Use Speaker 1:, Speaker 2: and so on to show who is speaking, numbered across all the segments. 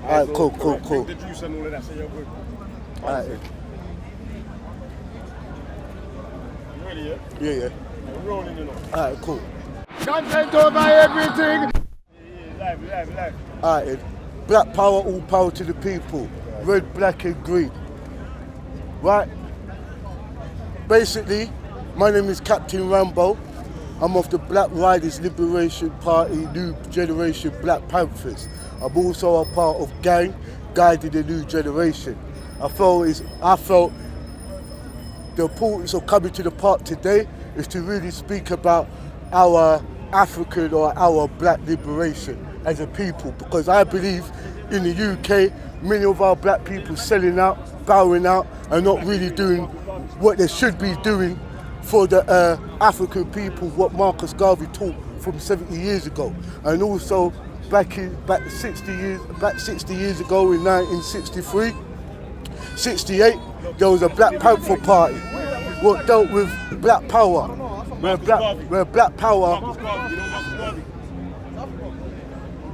Speaker 1: Alright, cool.
Speaker 2: Drink the juice and all of that, so you're good.
Speaker 1: Alright.
Speaker 2: You ready, yeah?
Speaker 1: Yeah.
Speaker 2: We're rolling, you know.
Speaker 1: Alright, cool.
Speaker 2: Content over everything! Yeah, live.
Speaker 1: Alright, black power, all power to the people. Red, black and green. Right? Basically, my name is Captain Rambo. I'm of the Black Riders Liberation Party, New Generation Black Panthers. I'm also a part of gang, guiding the new generation. I felt the importance of coming to the park today is to really speak about our African or our black liberation as a people, because I believe in the UK, many of our black people selling out, bowing out, and not really doing what they should be doing for the African people, what Marcus Garvey taught from 70 years ago. And also back 60 years ago in 1963, 68, there was a Black Panther Party what dealt with black power. Where black power.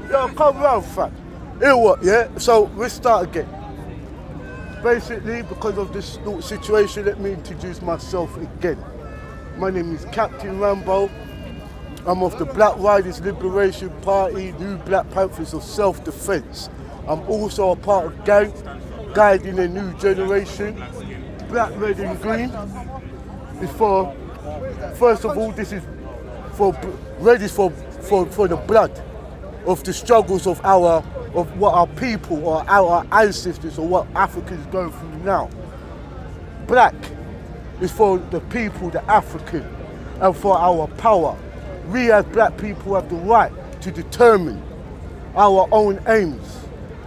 Speaker 1: Yo, come round, fam. Hear what, yeah? So let's start again. Basically, because of this situation, let me introduce myself again. My name is Captain Rambo. I'm of the Black Riders Liberation Party, New Black Panthers of Self-Defense. I'm also a part of gang, guiding a new generation. Black, red and green is for, first of all, this is for, red is for the blood of the struggles of what our people or our ancestors or what Africa is going through now. Black is for the people, the African, and for our power. We as black people have the right to determine our own aims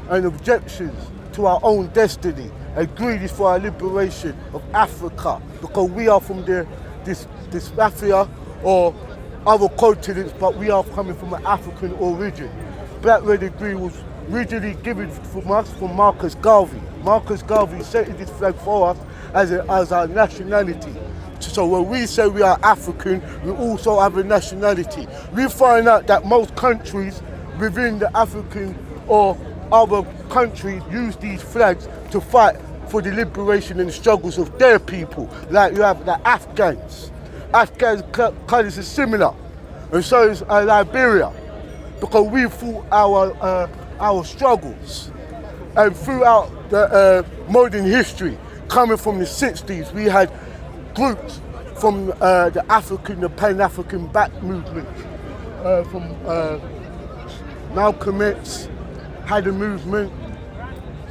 Speaker 1: and objections to our own destiny. And greed is for our liberation of Africa, because we are from this Africa or other continents, but we are coming from an African origin. Black, red and green was originally given from us from Marcus Garvey. Marcus Garvey set this flag for us as our nationality. So when we say we are African, we also have a nationality. We find out that most countries within the African or other countries use these flags to fight for the liberation and the struggles of their people. Like you have the Afghans. Afghans colours are similar, and so is Liberia, because we fought our struggles. And throughout the modern history, coming from the 60s, we had groups from the Pan-African back movement, from Malcolm X had a movement,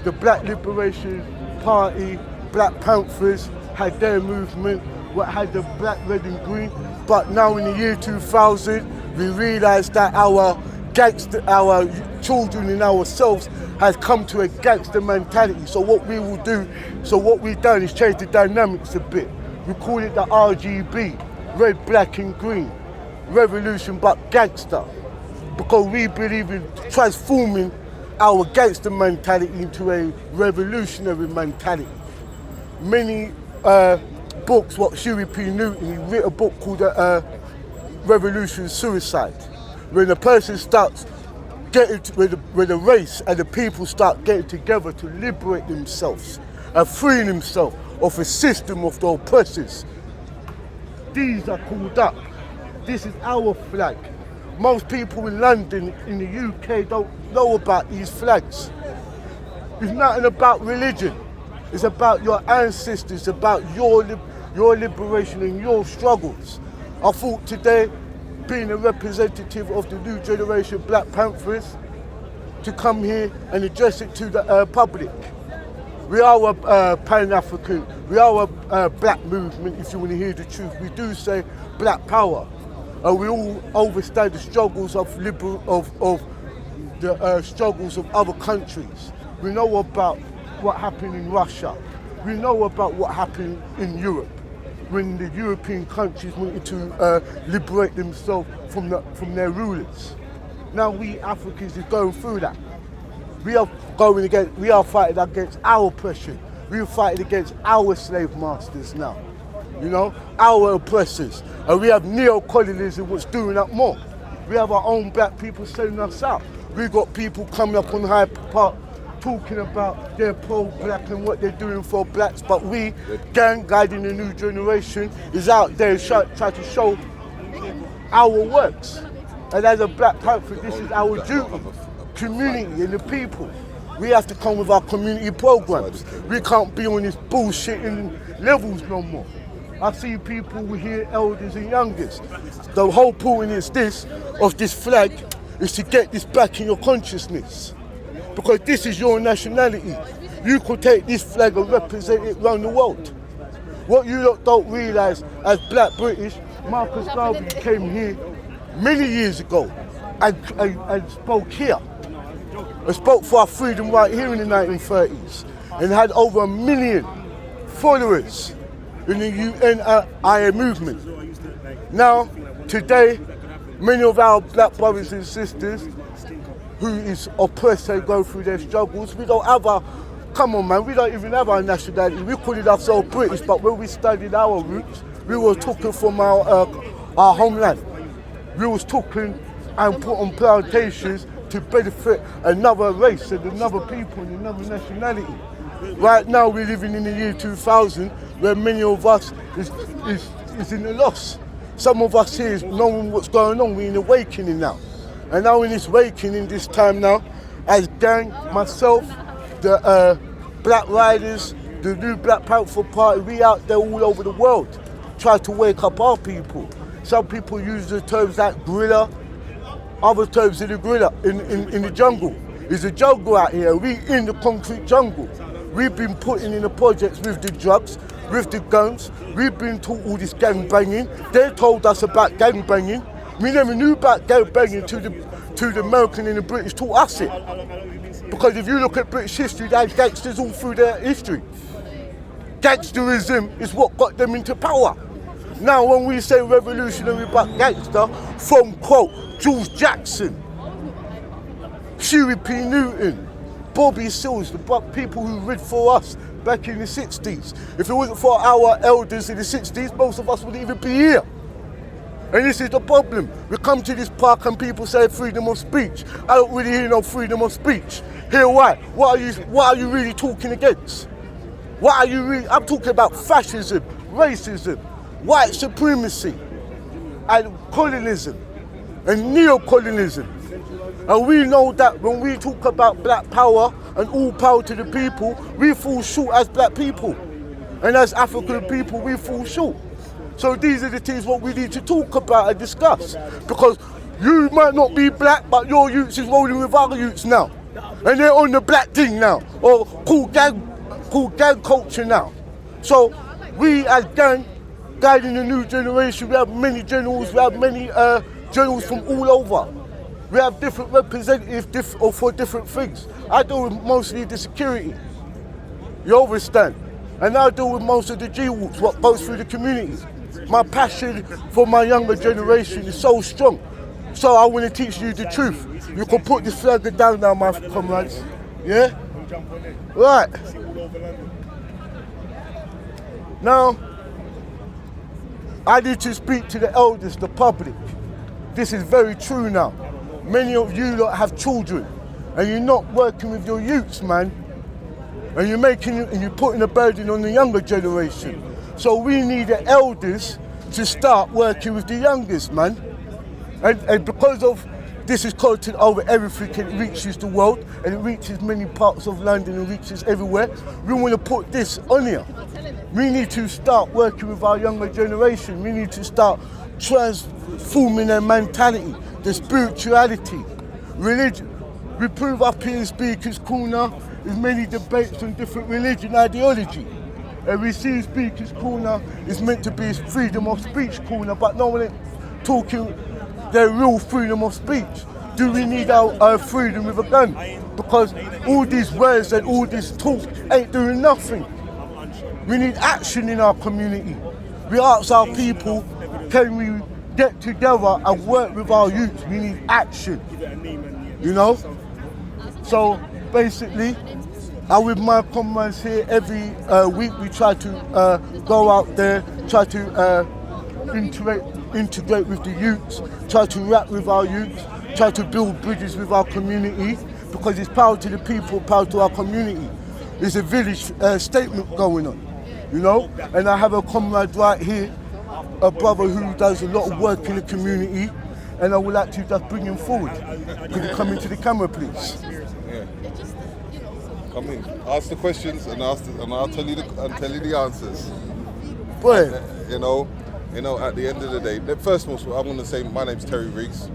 Speaker 1: the Black Liberation Party, Black Panthers had their movement, what had the black, red and green. But now in the year 2000, we realised that our children and ourselves has come to a gangster mentality. So what we've done is change the dynamics a bit. We call it the RGB, red, black and green, revolution but gangster, because we believe in transforming our gangster mentality into a revolutionary mentality. Many books, what Huey P. Newton, he wrote a book called Revolution Suicide. When a person starts getting when the race and the people start getting together to liberate themselves and freeing themselves of a system of the oppressors. These are called up. This is our flag. Most people in London, in the UK, don't know about these flags. It's nothing about religion. It's about your ancestors, about your liberation and your struggles. I thought today, being a representative of the new generation Black Panthers, to come here and address it to the public. We are a Pan-African, we are a black movement, if you want to hear the truth. We do say black power. And we all understand the struggles of struggles of other countries. We know about what happened in Russia. We know about what happened in Europe when the European countries wanted to liberate themselves from their rulers. Now we Africans is going through that. We are fighting against our oppression. We are fighting against our slave masters now. You know, our oppressors. And we have neo-colonialism what's doing that more. We have our own black people selling us out. We got people coming up on talking about they're pro-black and what they're doing for blacks, but we, gang guiding the new generation, is out there trying to show our works. And as a Black Panther, this is our duty, community and the people. We have to come with our community programs. We can't be on this bullshitting levels no more. I see people here, elders and youngest. The whole point is of this flag is to get this back in your consciousness. Because this is your nationality. You could take this flag and represent it around the world. What you lot don't realise as Black British, Marcus Garvey came here many years ago and spoke here. And spoke for our freedom right here in the 1930s and had over 1 million followers in the UNIA movement. Now, today, many of our black brothers and sisters who is oppressed and go through their struggles, we don't have come on man, we don't even have our nationality. We call it ourselves British, but when we studied our roots, we were taken from our homeland. We was taken and put on plantations to benefit another race and another people and another nationality. Right now we're living in the year 2000 where many of us is in the loss. Some of us here is knowing what's going on, we're in awakening now. And now in this awakening, this time now, as gang, myself, the Black Riders, the new Black Panther Party, we out there all over the world, try to wake up our people. Some people use the terms like guerrilla, other terms in the guerrilla, in the jungle. There's a jungle out here, we in the concrete jungle. We've been putting in the projects with the drugs, with the guns, we've been taught all this gang banging. They told us about gang banging. We never knew about gang banging till the American and the British taught us it. Because if you look at British history, they had gangsters all through their history. Gangsterism is what got them into power. Now when we say revolutionary black gangster, from quote, George Jackson, Huey P. Newton, Bobby Seals, the people who rid for us back in the 60s. If it wasn't for our elders in the 60s, most of us wouldn't even be here. And this is the problem. We come to this park and people say freedom of speech. I don't really hear no freedom of speech. Hear why? What are you really talking against? I'm talking about fascism, racism, white supremacy, and colonialism, and neo-colonialism. And we know that when we talk about black power and all power to the people, we fall short as black people. And as African people, we fall short. So these are the things what we need to talk about and discuss. Because you might not be black, but your youths is rolling with other youths now. And they're on the black thing now, or called gang culture now. So we as gang, guiding the new generation, we have many generals, we have many generals from all over. We have different representatives for different things. I deal with mostly the security, you understand? And I deal with most of the G-walks, what goes through the community. My passion for my younger generation is so strong. So I want to teach you the truth. You can put this flag down now, my comrades. Yeah? Right. Now, I need to speak to the elders, the public. This is very true now. Many of you lot have children and you're not working with your youths, man. And you're putting a burden on the younger generation. So we need the elders to start working with the youngest, man. And because of this is content over everything, and it reaches the world and it reaches many parts of London and reaches everywhere, we want to put this on here. We need to start working with our younger generation. We need to start transforming their mentality, their spirituality, religion. We prove up here in Speaker's Corner, there's many debates on different religion ideology. And we see Speaker's Corner is meant to be a freedom of speech corner, but no one is talking their real freedom of speech. Do we need our freedom with a gun? Because all these words and all this talk ain't doing nothing. We need action in our community. We ask our people, can we get together and work with our youth? We need action, you know? So basically, I'm with my comrades here every week. We try to go out there, try to integrate with the youths, try to rap with our youths, try to build bridges with our community, because it's power to the people, power to our community. There's a village statement going on, you know, and I have a comrade right here, a brother who does a lot of work in the community, and I would like to just bring him forward. Could you come into the camera, please?
Speaker 3: Yeah. Come in. Ask the questions, and I'll tell you the answers.
Speaker 1: Boy.
Speaker 3: You know, at the end of the day, first of all, I'm going to say my name's Terry Riggs.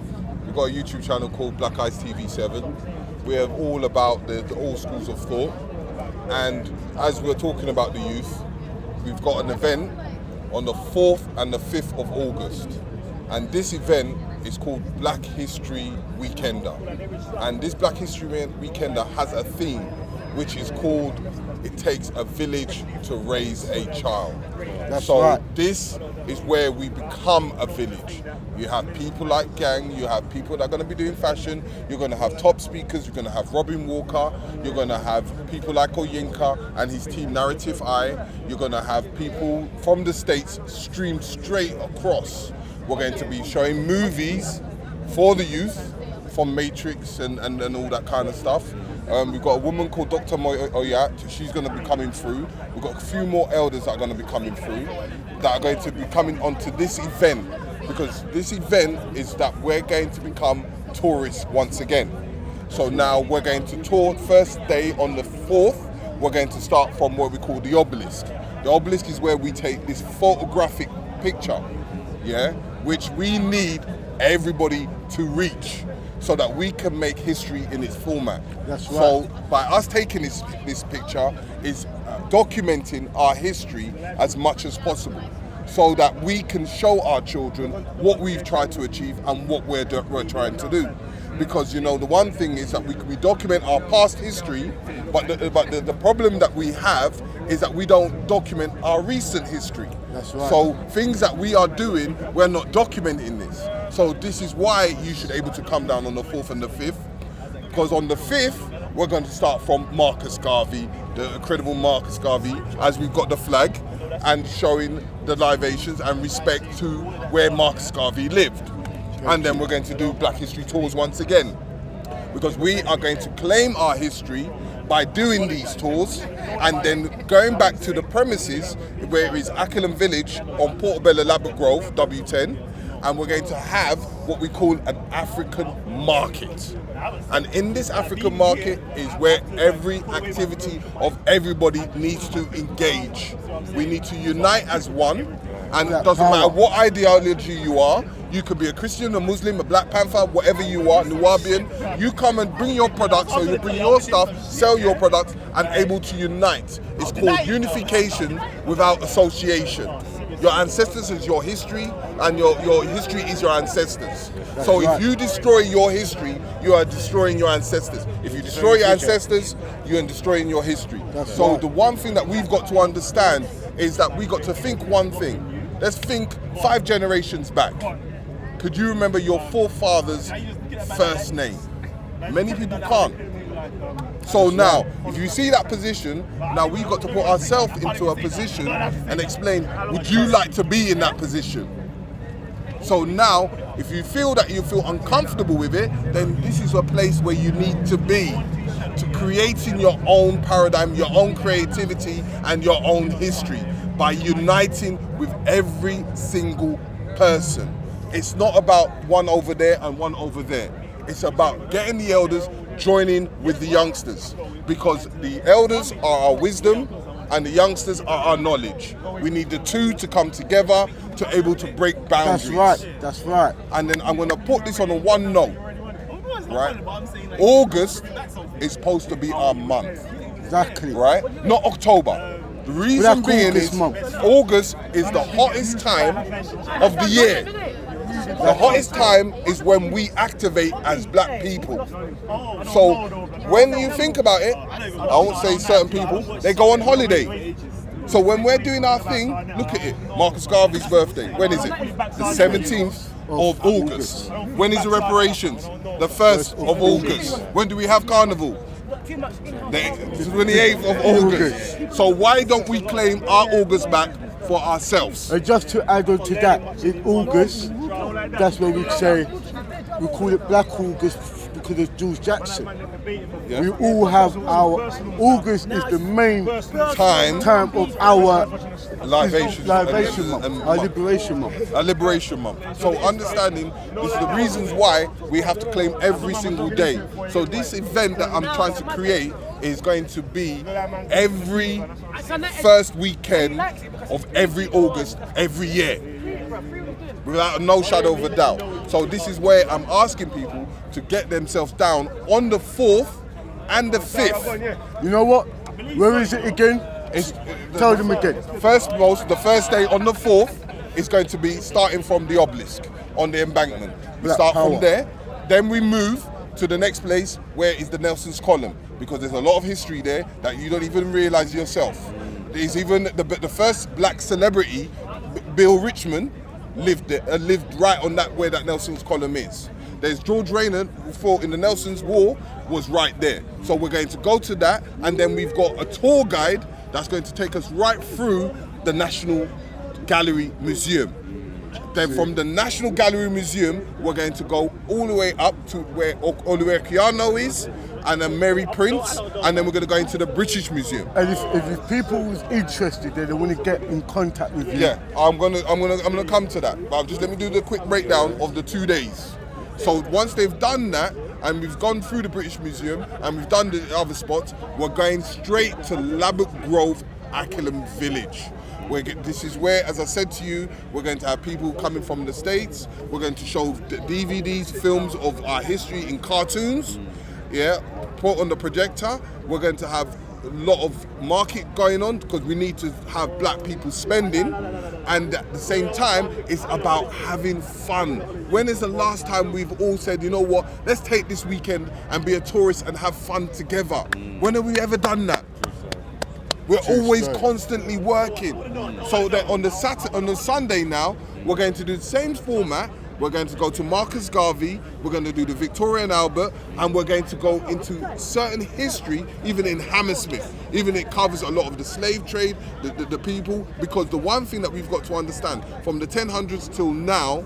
Speaker 3: We've got a YouTube channel called Black Eyes TV 7. We're all about all schools of thought. And as we're talking about the youth, we've got an event on the 4th and the 5th of August. And this event is called Black History Weekender. And this Black History Weekender has a theme, which is called It Takes a Village to Raise a Child.
Speaker 1: That's right.
Speaker 3: This is where we become a village. You have people like Gang, you have people that are going to be doing fashion, you're going to have top speakers, you're going to have Robin Walker, you're going to have people like Oyinka and his team Narrative Eye, you're going to have people from the States streamed straight across. We're going to be showing movies for the youth, from Matrix and all that kind of stuff. We've got a woman called Dr. Oyat, she's going to be coming through. We've got a few more elders that are going to be coming through, that are going to be coming onto this event, because this event is that we're going to become tourists once again. So now we're going to tour, first day on the 4th, we're going to start from what we call the obelisk. The obelisk is where we take this photographic picture, yeah, which we need everybody to reach, so that we can make history in its format.
Speaker 1: That's right.
Speaker 3: So by us taking this picture is documenting our history as much as possible, so that we can show our children what we've tried to achieve and what we're trying to do. Because, you know, the one thing is that we document our past history, but the problem that we have is that we don't document our recent history.
Speaker 1: That's right.
Speaker 3: So things that we are doing, we're not documenting this. So this is why you should be able to come down on the 4th and the 5th, because on the 5th, we're going to start from Marcus Garvey, the incredible Marcus Garvey, as we've got the flag, and showing the libations and respect to where Marcus Garvey lived. And then we're going to do Black History tours once again, because we are going to claim our history by doing these tours, and then going back to the premises where it is Ackland Village on Portobello Labatt Grove, W10, and we're going to have what we call an African market. And in this African market is where every activity of everybody needs to engage. We need to unite as one, and it doesn't matter what ideology you are. You could be a Christian, a Muslim, a Black Panther, whatever you are, Nubian. You come and bring your products, so you bring your stuff, sell your products, and able to unite. It's called unification without association. Your ancestors is your history, and your history is your ancestors. So if you destroy your history, you are destroying your ancestors. If you destroy your ancestors, you are destroying your history. So the one thing that we've got to understand is that we got to think one thing. Let's think 5 generations back. Could you remember your forefather's first name? Many people can't. So now, if you see that position, now we've got to put ourselves into a position and explain, would you like to be in that position? So now, if you feel that you feel uncomfortable with it, then this is a place where you need to be, to creating your own paradigm, your own creativity, and your own history by uniting with every single person. It's not about one over there and one over there. It's about getting the elders joining with the youngsters, because the elders are our wisdom and the youngsters are our knowledge. We need the two to come together to able to break boundaries.
Speaker 1: That's right, that's right.
Speaker 3: And then I'm going to put this on a one note, right? August is supposed to be our month.
Speaker 1: Exactly.
Speaker 3: Right? Not October. The reason being is August is the hottest time of the year. The hottest time is when we activate as black people. So when you think about it, I won't say certain people, they go on holiday. So when we're doing our thing, look at it. Marcus Garvey's birthday, when is it? The 17th of August. When is the reparations? The 1st of August. When do we have carnival? The 28th of August. So why don't we claim our August back for ourselves?
Speaker 1: And just to add on to that, in August, that's when we say, we call it Black August, because of Jules Jackson.
Speaker 3: Yeah.
Speaker 1: We all have our August is the main
Speaker 3: Time
Speaker 1: of our
Speaker 3: libation
Speaker 1: month, our liberation month.
Speaker 3: A liberation month. So understanding this is the reasons why we have to claim every single day. So this event that I'm trying to create is going to be every first weekend of every August every year, without no shadow of a doubt. So this is where I'm asking people to get themselves down on the 4th and the 5th.
Speaker 1: You know what? Where is it again? Tell them again.
Speaker 3: The first day on the 4th is going to be starting from the obelisk on the embankment. We
Speaker 1: Black
Speaker 3: start
Speaker 1: Power.
Speaker 3: from there, then we move to the next place where is the Nelson's Column, because there's a lot of history there that you don't even realize yourself. There's even the first black celebrity, Bill Richmond, lived right on that where that Nelson's Column is. There's George Rayner, who fought in the Nelson's War, was right there. So we're going to go to that, and then we've got a tour guide that's going to take us right through the National Gallery Museum. Then from the National Gallery Museum, we're going to go all the way up to where Oluwakiano is, and then Mary Prince, and then we're going to go into the British Museum.
Speaker 1: And if people was interested, they want to get in contact with you.
Speaker 3: Yeah, I'm gonna come to that. But just let me do the quick breakdown of the 2 days. So once they've done that, and we've gone through the British Museum, and we've done the other spots, we're going straight to Labbock Grove, Acklam Village. This is where, as I said to you, we're going to have people coming from the States. We're going to show DVDs, films of our history in cartoons. Yeah, put on the projector. We're going to have a lot of market going on because we need to have black people spending, and at the same time it's about having fun. When is the last time we've all said, you know what, let's take this weekend and be a tourist and have fun together? When have we ever done that? We're always constantly working. So that on the Sunday now, we're going to do the same format. We're going to go to Marcus Garvey, we're going to do the Victoria and Albert, and we're going to go into certain history, even in Hammersmith. Even it covers a lot of the slave trade, the people, because the one thing that we've got to understand, from the 1000s till now,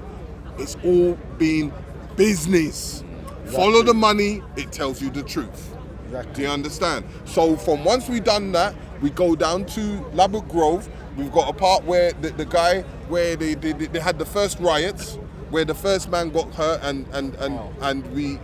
Speaker 3: it's all been business. Exactly. Follow the money, it tells you the truth. Exactly. Do you understand? So from once we've done that, we go down to Labbock Grove. We've got a part where the guy, where they had the first riots, where the first man got hurt, and we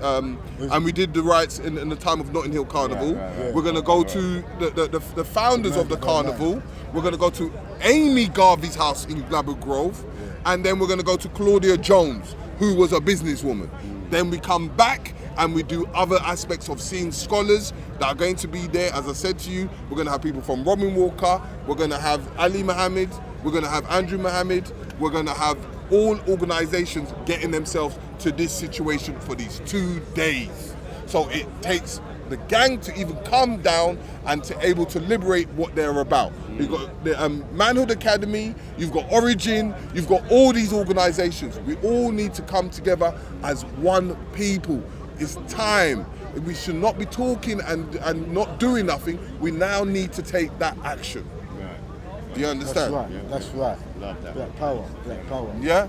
Speaker 3: did the riots in the time of Notting Hill Carnival. Right. We're gonna go to the founders of the carnival. We're gonna go to Amy Garvey's house in Labbock Grove, and then we're gonna go to Claudia Jones, who was a businesswoman. Then we come back and we do other aspects of seeing scholars that are going to be there. As I said to you, we're going to have people from Robin Walker, we're going to have Ali Muhammad, we're going to have Andrew Muhammad, we're going to have all organizations getting themselves to this situation for these 2 days. So it takes the gang to even come down and to able to liberate what they're about. You've got the Manhood Academy, you've got Origin, you've got all these organizations. We all need to come together as one people. It's time. We should not be talking and not doing nothing. We now need to take that action. Right. Do you understand?
Speaker 1: That's right. That's right. Love that. Black power. Black power.
Speaker 3: Yeah?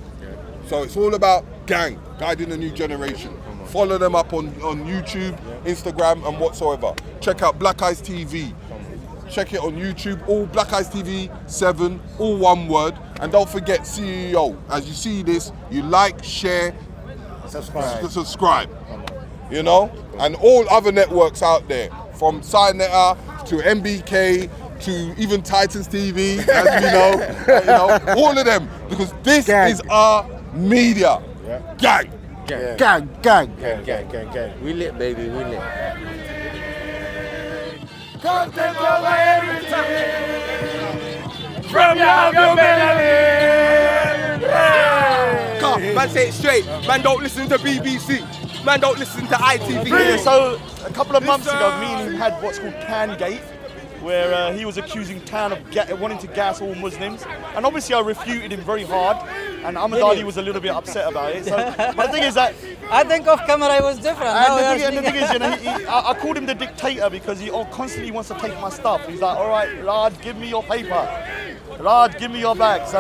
Speaker 3: So it's all about gang, guiding the new generation. Follow them up on YouTube, Instagram, and whatsoever. Check out Black Eyes TV. Check it on YouTube, all Black Eyes TV 7, all one word. And don't forget CEO. As you see this, you like, share, subscribe. You know, and all other networks out there, from Signetter to MBK to even Titans TV, as we know, all of them, because this is our media. Yeah. Gang.
Speaker 1: Gang. Gang. Gang.
Speaker 4: Gang. Gang. Gang. Gang. We lit, baby. We lit.
Speaker 2: Content over everything. From your belly.
Speaker 5: Man, say it straight. Man, don't listen to BBC. Man, don't listen to ITV.
Speaker 6: Yeah, so a couple of months ago, me and him had what's called Can-Gate, where he was accusing Can of wanting to gas all Muslims, and obviously I refuted him very hard, and Ahmed Ali was a little bit upset about it. So, but the thing is that
Speaker 7: I think off camera it was different.
Speaker 6: And the thing is, you know, I called him the dictator because he constantly wants to take my stuff. He's like, all right, lad, give me your paper. Lad, give me your bag. So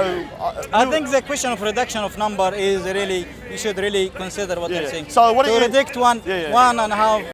Speaker 7: I think the question of reduction of number is really, you should really consider what they're saying.
Speaker 6: So what
Speaker 7: to
Speaker 6: it is-
Speaker 7: predict one,
Speaker 6: Yeah, yeah.
Speaker 7: 1.5